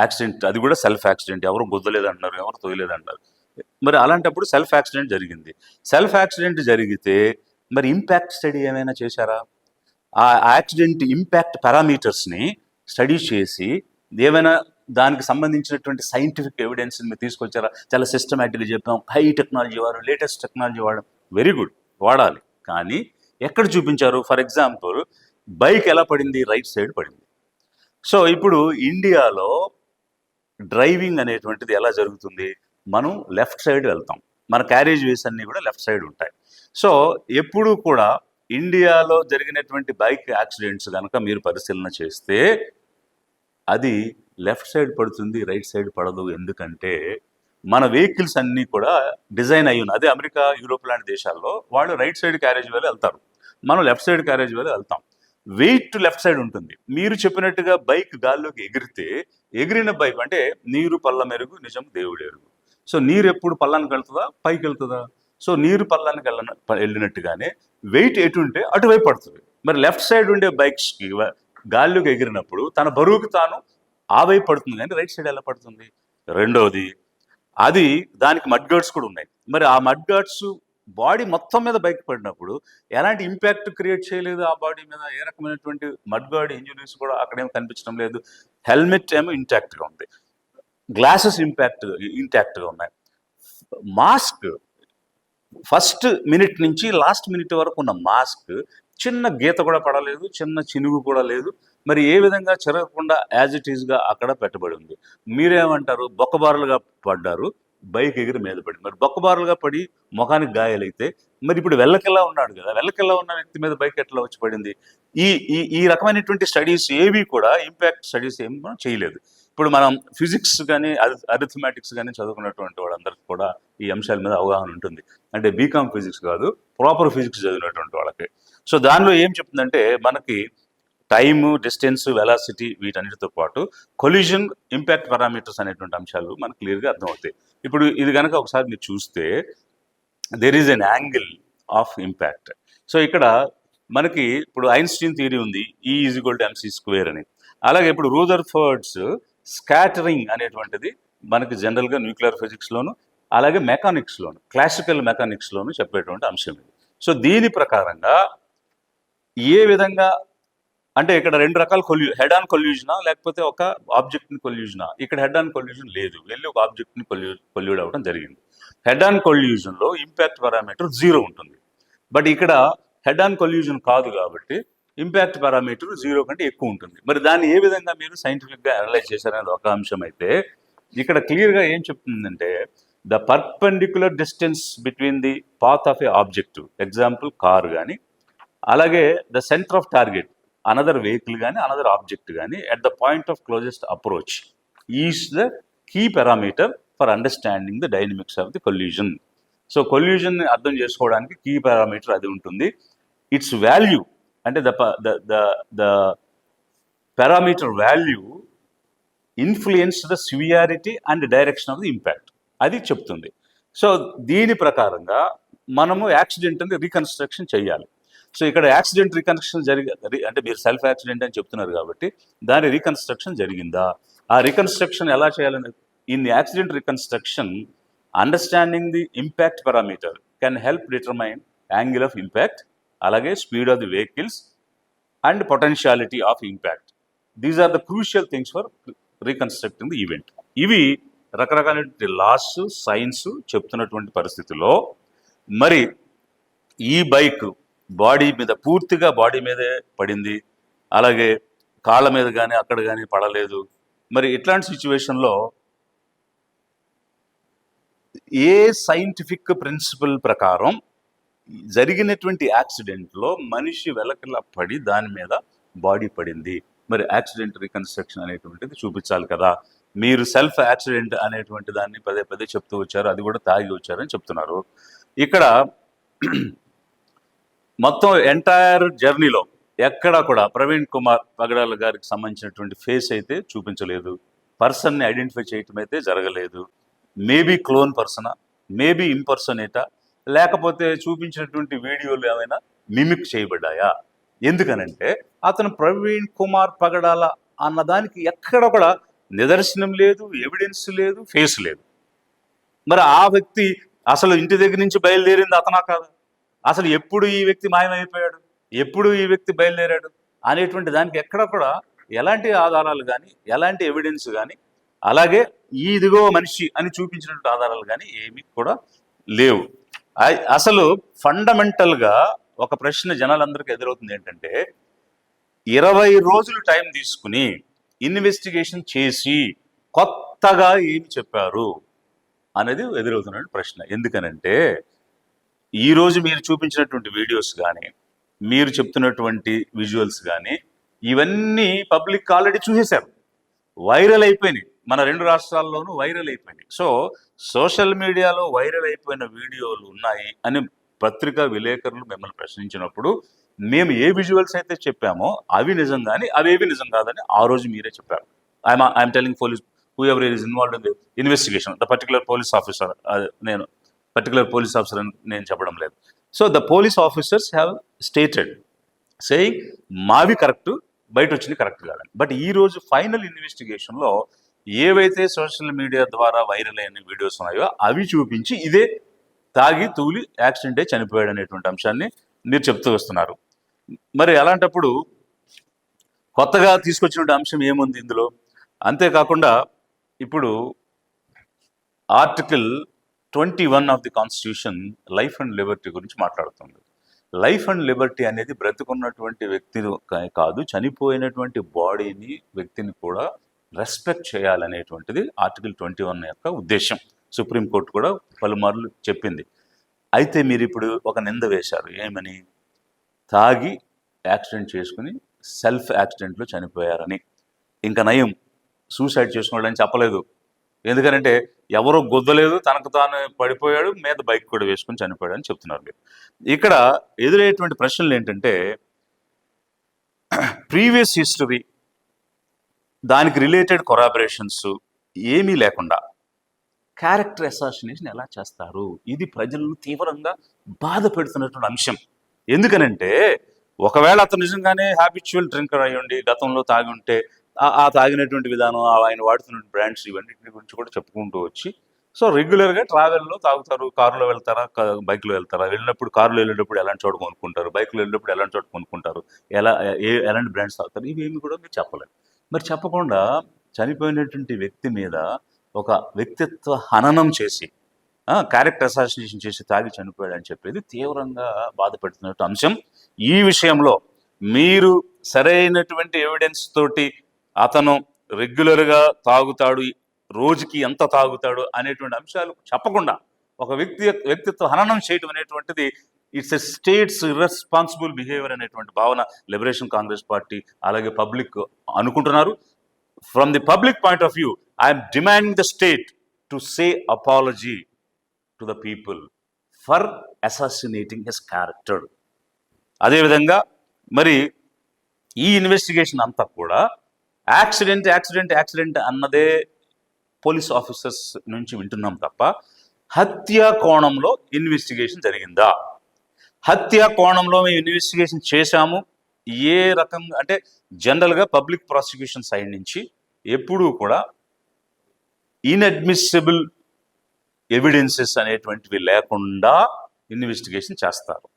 Accident, అది కూడా self accident, ఎవరు గుద్దలేదు అంటున్నారు, ఎవరు తోయలేదు అంటున్నారు. మరి అలాంటప్పుడు సెల్ఫ్ యాక్సిడెంట్ జరిగింది. సెల్ఫ్ యాక్సిడెంట్ జరిగితే మరి ఇంపాక్ట్ స్టడీ ఏమైనా చేశారా? ఆ యాక్సిడెంట్ ఇంపాక్ట్ పారామీటర్స్ని స్టడీ చేసి ఏమైనా దానికి సంబంధించినటువంటి సైంటిఫిక్ ఎవిడెన్స్ని మీరు తీసుకొచ్చారా? చాలా సిస్టమేటిక్గా చెప్పాం, హై టెక్నాలజీ వాడు, లేటెస్ట్ టెక్నాలజీ వాడడం, వెరీ గుడ్, వాడాలి. కానీ ఎక్కడ చూపించారు? ఫర్ ఎగ్జాంపుల్, బైక్ ఎలా పడింది? రైట్ సైడ్ పడింది. సో ఇప్పుడు ఇండియాలో డ్రైవింగ్ అనేటువంటిది ఎలా జరుగుతుంది? మనం లెఫ్ట్ సైడ్ వెళ్తాం, మన క్యారేజ్ వేస్ అన్నీ కూడా లెఫ్ట్ సైడ్ ఉంటాయి. సో ఎప్పుడు కూడా ఇండియాలో జరిగినటువంటి బైక్ యాక్సిడెంట్స్ కనుక మీరు పరిశీలన చేస్తే అది లెఫ్ట్ సైడ్ పడుతుంది, రైట్ సైడ్ పడదు. ఎందుకంటే మన వెహికల్స్ అన్నీ కూడా డిజైన్ అయ్యి ఉన్నాయి. అదే అమెరికా, యూరోప్ లాంటి దేశాల్లో వాళ్ళు రైట్ సైడ్ క్యారేజ్ వేలో వెళ్తారు, మనం లెఫ్ట్ సైడ్ క్యారేజ్ వేలో వెళ్తాం. వెయిట్ లెఫ్ట్ సైడ్ ఉంటుంది. మీరు చెప్పినట్టుగా బైక్ గాల్లోకి ఎగిరితే, ఎగిరిన బైక్ అంటే నీరు పల్ల మెరుగు, నిజం దేవుడు ఎరుగు. సో నీరు ఎప్పుడు పల్లానికి వెళ్తుందా? పైకి వెళ్తుందా? సో నీరు పల్లానికి వెళ్ళినట్టుగానే వెయిట్ ఎటు ఉంటే అటువైపు పడుతుంది. మరి లెఫ్ట్ సైడ్ ఉండే బైక్స్కి గాల్లోకి ఎగిరినప్పుడు తన బరువుకి తాను ఆ వైపు పడుతుంది, కానీ రైట్ సైడ్ ఎలా పడుతుంది? రెండవది, అది దానికి మడ్ గార్డ్స్ కూడా ఉన్నాయి. మరి ఆ మడ్ గార్డ్స్ బాడీ మొత్తం మీద బైక్ పడినప్పుడు ఎలాంటి ఇంపాక్ట్ క్రియేట్ చేయలేదు ఆ బాడీ మీద. ఏ రకమైనటువంటి మడ్ గార్డ్ ఇంజురీస్ కూడా అక్కడేమో కనిపించడం లేదు. హెల్మెట్ ఏమో ఇంటాక్ట్గా ఉంది, గ్లాసెస్ ఇంటాక్ట్గా ఉన్నాయి. మాస్క్ ఫస్ట్ మినిట్ నుంచి లాస్ట్ మినిట్ వరకు ఉన్న మాస్క్ చిన్న గీత కూడా పడలేదు, చిన్న చినుగు కూడా లేదు. మరి ఏ విధంగా చెరగకుండా యాజ్ ఇట్ ఈస్గా అక్కడ పెట్టబడి ఉంది. మీరేమంటారు? బొక్కబారులుగా పడ్డారు, బైక్ ఎగిరి మీద పడి. మరి బొక్కబారులుగా పడి ముఖానికి గాయాలైతే మరి ఇప్పుడు వెల్లకెల్లా ఉన్నాడు కదా, వెల్లకెల్లా ఉన్న వ్యక్తి మీద బైక్ ఎట్లా వచ్చి పడింది? ఈ ఈ ఈ రకమైనటువంటి స్టడీస్ ఏవి కూడా, ఇంపాక్ట్ స్టడీస్ ఏమి మనం చేయలేదు. ఇప్పుడు మనం ఫిజిక్స్ కానీ అరిథమెటిక్స్ కానీ చదువుకున్నటువంటి వాళ్ళందరికీ కూడా ఈ అంశాల మీద అవగాహన ఉంటుంది. అంటే బీకామ్ ఫిజిక్స్ కాదు, ప్రాపర్ ఫిజిక్స్ చదివినటువంటి వాళ్ళకి. సో దానిలో ఏం చెప్తుందంటే, మనకి టైము, డిస్టెన్స్, వెలాసిటీ వీటన్నిటితో పాటు కొలిజన్, ఇంపాక్ట్ పారామీటర్స్ అనేటువంటి అంశాలు మనకు క్లియర్గా అర్థమవుతాయి. ఇప్పుడు ఇది కనుక ఒకసారి మీరు చూస్తే, there is N angle of impact. So ఇక్కడ మనకి ఇప్పుడు ఐన్స్టీన్ థియరీ ఉంది, E=mc² అని. అలాగే ఇప్పుడు రూదర్ఫర్డ్స్ స్కాటరింగ్ అనేటువంటిది మనకి జనరల్గా న్యూక్లియర్ ఫిజిక్స్లోను, అలాగే మెకానిక్స్లోను, క్లాసికల్ మెకానిక్స్లోను చెప్పేటువంటి అంశం ఇది. సో దీని ప్రకారంగా ఏ విధంగా అంటే ఇక్కడ రెండు రకాల హెడ్ ఆన్ కొల్యూజనా లేకపోతే ఒక ఆబ్జెక్ట్ని కొల్యూజనా? ఇక్కడ హెడ్ ఆన్ కొల్యూజన్ లేదు, వెళ్ళి ఒక ఆబ్జెక్ట్ని కొల్యూడ్ అవ్వడం జరిగింది. హెడ్ ఆన్ కొల్యూజన్లో ఇంపాక్ట్ పారామీటర్ 0 ఉంటుంది. బట్ ఇక్కడ హెడ్ ఆన్ కొల్యూజన్ కాదు కాబట్టి ఇంపాక్ట్ పారామీటర్ 0 కంటే ఎక్కువ ఉంటుంది. మరి దాన్ని ఏ విధంగా మీరు సైంటిఫిక్గా అనలైజ్ చేశారనేది ఒక అంశం అయితే, ఇక్కడ క్లియర్గా ఏం చెప్తుందంటే, the perpendicular distance between the path of a object, example car కానీ, అలాగే the centre of target another vehicle కానీ, అనదర్ ఆబ్జెక్ట్ కానీ, at the point of closest approach is the key parameter for understanding the dynamics of the collision. So కొల్యూజన్ని అర్థం చేసుకోవడానికి key parameter అది ఉంటుంది. Its value అంటే the parameter value influence the severity and direction of the impact, అది చెప్తుంది. So దీని ప్రకారంగా మనము యాక్సిడెంట్ని రీకన్స్ట్రక్షన్ చేయాలి. సో ఇక్కడ యాక్సిడెంట్ రీకన్స్ట్రక్షన్ అంటే మీరు సెల్ఫ్ యాక్సిడెంట్ అని చెప్తున్నారు కాబట్టి దాని రీకన్స్ట్రక్షన్ జరిగిందా? ఆ రీకన్స్ట్రక్షన్ ఎలా చేయాలని, in accident reconstruction understanding the impact parameter can help determine angle of impact, అలాగే speed of the vehicles and potentiality of impact. These are the crucial things for reconstructing the event. ఇవి రకరకాలైనటువంటి loss, science చెప్తున్నటువంటి పరిస్థితుల్లో మరి ఈ bike body మీద, పూర్తిగా body మీదే పడింది, అలాగే కాళ్ళ మీద కానీ అక్కడ కానీ పడలేదు. మరి ఇట్లాంటి సిచ్యువేషన్లో ఏ సైంటిఫిక్ ప్రిన్సిపల్ ప్రకారం జరిగినటువంటి యాక్సిడెంట్లో మనిషి వెలకలా పడి దాని మీద బాడీ పడింది? మరి యాక్సిడెంట్ రీకన్స్ట్రక్షన్ అనేటువంటిది చూపించాలి కదా. మీరు సెల్ఫ్ యాక్సిడెంట్ అనేటువంటి దాన్ని పదే పదే చెప్తూ వచ్చారు, అది కూడా తాగి వచ్చారని చెప్తున్నారు. ఇక్కడ మొత్తం ఎంటైర్ జర్నీలో ఎక్కడా కూడా ప్రవీణ్ కుమార్ పగడాల గారికి సంబంధించినటువంటి ఫేస్ అయితే చూపించలేదు, పర్సన్ని ఐడెంటిఫై చేయటం అయితే జరగలేదు. మేబీ క్లోన్ పర్సనా, మేబీ ఇంపర్సనేటా, లేకపోతే చూపించినటువంటి వీడియోలు ఏమైనా మిమిక్ చేయబడ్డాయా? ఎందుకనంటే అతను ప్రవీణ్ కుమార్ పగడాల అన్నదానికి ఎక్కడ కూడా నిదర్శనం లేదు, ఎవిడెన్స్ లేదు, ఫేస్ లేదు. మరి ఆ వ్యక్తి అసలు ఇంటి దగ్గర నుంచి బయలుదేరింది అతనా కాదా? అసలు ఎప్పుడు ఈ వ్యక్తి మాయమైపోయాడు, ఎప్పుడు ఈ వ్యక్తి బయలుదేరాడు అనేటువంటి దానికి ఎక్కడ కూడా ఎలాంటి ఆధారాలు కానీ, ఎలాంటి ఎవిడెన్స్ కానీ, అలాగే ఇదిగో మనిషి అని చూపించినటువంటి ఆధారాలు కానీ ఏమీ కూడా లేవు. అసలు ఫండమెంటల్గా ఒక ప్రశ్న జనాలందరికీ ఎదురవుతుంది ఏంటంటే, 20 రోజులు టైం తీసుకుని ఇన్వెస్టిగేషన్ చేసి కొత్తగా ఏమి చెప్పారు అనేది ఎదురవుతున్న ప్రశ్న. ఎందుకనంటే ఈరోజు మీరు చూపించినటువంటి వీడియోస్ కానీ, మీరు చెప్తున్నటువంటి విజువల్స్ కానీ, ఇవన్నీ పబ్లిక్ ఆల్రెడీ చూసేశారు, వైరల్ అయిపోయినాయి. మన 2 రాష్ట్రాల్లోనూ వైరల్ అయిపోయినాయి. సో సోషల్ మీడియాలో వైరల్ అయిపోయిన వీడియోలు ఉన్నాయి అని పత్రికా విలేకరులు మిమ్మల్ని ప్రశ్నించినప్పుడు మేము ఏ విజువల్స్ అయితే చెప్పామో అవి నిజం కానీ అవేవి నిజం కాదని ఆ రోజు మీరే చెప్పారు. I'm telling police whoever is involved in the investigation, the particular police officer, నేను పర్టికులర్ పోలీస్ ఆఫీసర్ అని నేను చెప్పడం లేదు. So the police officers have stated saying మావి కరెక్ట్, బయట వచ్చింది కరెక్ట్ కాదని. బట్ ఈ రోజు ఫైనల్ ఇన్వెస్టిగేషన్లో ఏవైతే సోషల్ మీడియా ద్వారా వైరల్ అయిన వీడియోస్ ఉన్నాయో అవి చూపించి ఇదే తాగి తూలి యాక్సిడెంటే చనిపోయాడు అనేటువంటి అంశాన్ని మీరు చెప్తూ వస్తున్నారు. మరి అలాంటప్పుడు కొత్తగా తీసుకొచ్చినటువంటి అంశం ఏముంది ఇందులో? అంతేకాకుండా ఇప్పుడు article 21 of the constitution life and Liberty గురించి మాట్లాడుతుంది. లైఫ్ అండ్ లిబర్టీ అనేది బ్రతుకున్నటువంటి వ్యక్తిని కాదు, చనిపోయినటువంటి బాడీని, వ్యక్తిని కూడా రెస్పెక్ట్ చేయాలనేటువంటిది ఆర్టికల్ 21 యొక్క ఉద్దేశం. సుప్రీంకోర్టు కూడా పలుమార్లు చెప్పింది. అయితే మీరు ఇప్పుడు ఒక నింద వేశారు, ఏమని? తాగి యాక్సిడెంట్ చేసుకుని సెల్ఫ్ యాక్సిడెంట్లో చనిపోయారని. ఇంకా నయం, సూసైడ్ చేసుకున్నాడని చెప్పలేదు. ఎందుకంటే ఎవరో గుద్దలేదు, తనకు తాను పడిపోయాడు, మీద బైక్ కూడా వేసుకుని చనిపోయాడు అని చెప్తున్నారు మీరు. ఇక్కడ ఎదురయ్యేటువంటి ప్రశ్నలు ఏంటంటే, ప్రీవియస్ హిస్టరీ, దానికి రిలేటెడ్ కొరాబరేషన్స్ ఏమీ లేకుండా క్యారెక్టర్ అసాసినేషన్ ఎలా చేస్తారు? ఇది ప్రజలను తీవ్రంగా బాధ పెడుతున్నటువంటి అంశం. ఎందుకనంటే ఒకవేళ అతను నిజంగానే హ్యాబిచువల్ డ్రింకర్ అయి ఉండి గతంలో తాగి ఉంటే ఆ తాగినటువంటి విధానం, ఆయన వాడుతున్న బ్రాండ్స్, ఇవన్నింటి గురించి కూడా చెప్పుకుంటూ వచ్చి, సో రెగ్యులర్గా ట్రావెల్లో తాగుతారు. కారులో వెళ్తారా, బైక్లో వెళ్తారా? వెళ్ళినప్పుడు కారులో వెళ్ళేటప్పుడు ఎలాంటి చోట కొనుక్కుంటారు, బైక్లో వెళ్ళేటప్పుడు ఎలాంటి చోట కొనుక్కుంటారు, ఎలాంటి బ్రాండ్స్ తాగుతారు, ఇవేమి కూడా మీరు చెప్పలేదు. మరి చెప్పకుండా చనిపోయినటువంటి వ్యక్తి మీద ఒక వ్యక్తిత్వ హననం చేసి, క్యారెక్టర్ అసాసినేషన్ చేసి తాగి చనిపోయాడు అని చెప్పేది తీవ్రంగా బాధపెడుతున్నట్టు అంశం. ఈ విషయంలో మీరు సరైనటువంటి ఎవిడెన్స్ తోటి అతను రెగ్యులర్గా రోజుకి ఎంత తాగుతాడు అనేటువంటి అంశాలు చెప్పకుండా ఒక వ్యక్తిత్వ హననం చేయడం అనేటువంటిది it's a states irresponsible behaviour అనేటువంటి భావన లిబరేషన్ కాంగ్రెస్ పార్టీ అలాగే పబ్లిక్ అనుకుంటున్నారు. From the public point of view, I'm demanding the state to say apology to the people for assassinating his character. అదేవిధంగా మరి ఈ ఇన్వెస్టిగేషన్ అంతా కూడా యాక్సిడెంట్ అన్నదే పోలీస్ ఆఫీసర్స్ నుంచి వింటున్నాం తప్ప హత్యా కోణంలో ఇన్వెస్టిగేషన్ జరిగిందా? హత్యా కోణంలో మేము ఇన్వెస్టిగేషన్ చేశాము. ఏ రకంగా అంటే జనరల్గా పబ్లిక్ ప్రాసిక్యూషన్ సైడ్ నుంచి ఎప్పుడూ కూడా ఇన్అడ్మిసిబుల్ ఎవిడెన్సెస్ అనేటువంటివి లేకుండా ఇన్వెస్టిగేషన్ చేస్తారు.